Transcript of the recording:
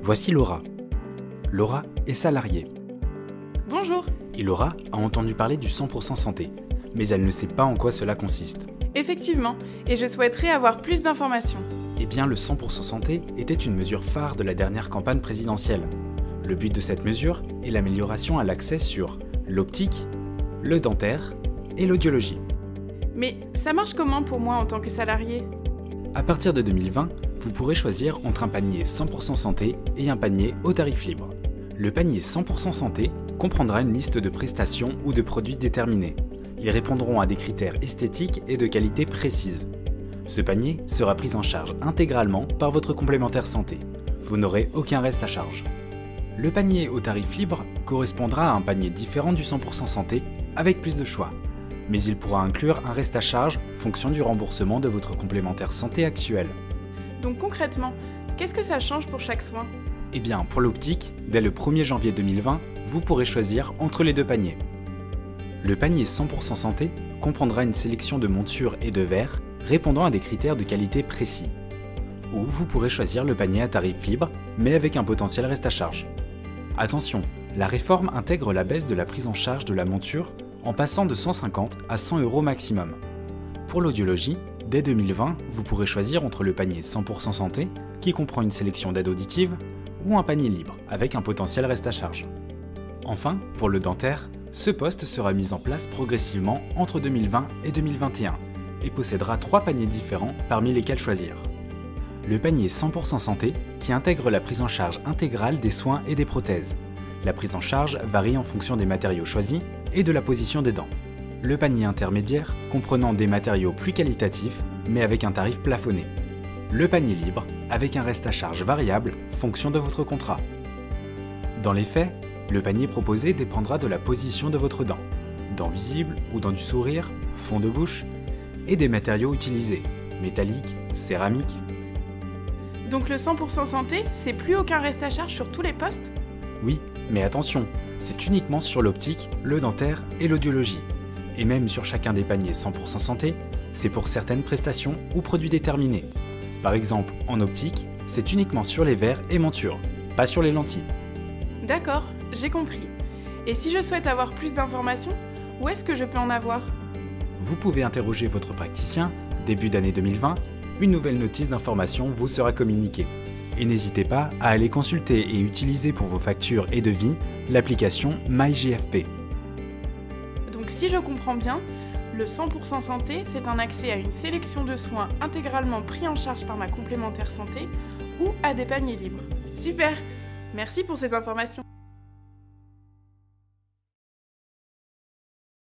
Voici Laura. Laura est salariée. Bonjour. Et Laura a entendu parler du 100% santé, mais elle ne sait pas en quoi cela consiste. Effectivement, et je souhaiterais avoir plus d'informations. Eh bien, le 100% santé était une mesure phare de la dernière campagne présidentielle. Le but de cette mesure est l'amélioration à l'accès sur l'optique, le dentaire et l'audiologie. Mais ça marche comment pour moi en tant que salarié? À partir de 2020, vous pourrez choisir entre un panier 100% santé et un panier au tarif libre. Le panier 100% santé comprendra une liste de prestations ou de produits déterminés. Ils répondront à des critères esthétiques et de qualité précises. Ce panier sera pris en charge intégralement par votre complémentaire santé. Vous n'aurez aucun reste à charge. Le panier au tarif libre correspondra à un panier différent du 100% santé avec plus de choix. Mais il pourra inclure un reste à charge fonction du remboursement de votre complémentaire santé actuel. Donc concrètement, qu'est-ce que ça change pour chaque soin? Eh bien, pour l'optique, dès le 1er janvier 2020, vous pourrez choisir entre les deux paniers. Le panier 100% santé comprendra une sélection de montures et de verres répondant à des critères de qualité précis. Ou vous pourrez choisir le panier à tarif libre, mais avec un potentiel reste à charge. Attention, la réforme intègre la baisse de la prise en charge de la monture en passant de 150 à 100 € maximum. Pour l'audiologie, dès 2020, vous pourrez choisir entre le panier 100% santé, qui comprend une sélection d'aides auditives, ou un panier libre, avec un potentiel reste à charge. Enfin, pour le dentaire, ce poste sera mis en place progressivement entre 2020 et 2021, et possédera 3 paniers différents parmi lesquels choisir. Le panier 100% santé, qui intègre la prise en charge intégrale des soins et des prothèses. La prise en charge varie en fonction des matériaux choisis et de la position des dents. Le panier intermédiaire, comprenant des matériaux plus qualitatifs, mais avec un tarif plafonné. Le panier libre, avec un reste à charge variable, fonction de votre contrat. Dans les faits, le panier proposé dépendra de la position de votre dent, dent visible ou dent du sourire, fond de bouche, et des matériaux utilisés, métalliques, céramiques. Donc le 100% santé, c'est plus aucun reste à charge sur tous les postes? Oui, mais attention, c'est uniquement sur l'optique, le dentaire et l'audiologie. Et même sur chacun des paniers 100% santé, c'est pour certaines prestations ou produits déterminés. Par exemple, en optique, c'est uniquement sur les verres et montures, pas sur les lentilles. D'accord, j'ai compris. Et si je souhaite avoir plus d'informations, où est-ce que je peux en avoir? Vous pouvez interroger votre praticien, début d'année 2020, une nouvelle notice d'information vous sera communiquée. Et n'hésitez pas à aller consulter et utiliser pour vos factures et devis l'application MyGFP. Donc si je comprends bien, le 100% santé, c'est un accès à une sélection de soins intégralement pris en charge par ma complémentaire santé ou à des paniers libres. Super! Merci pour ces informations.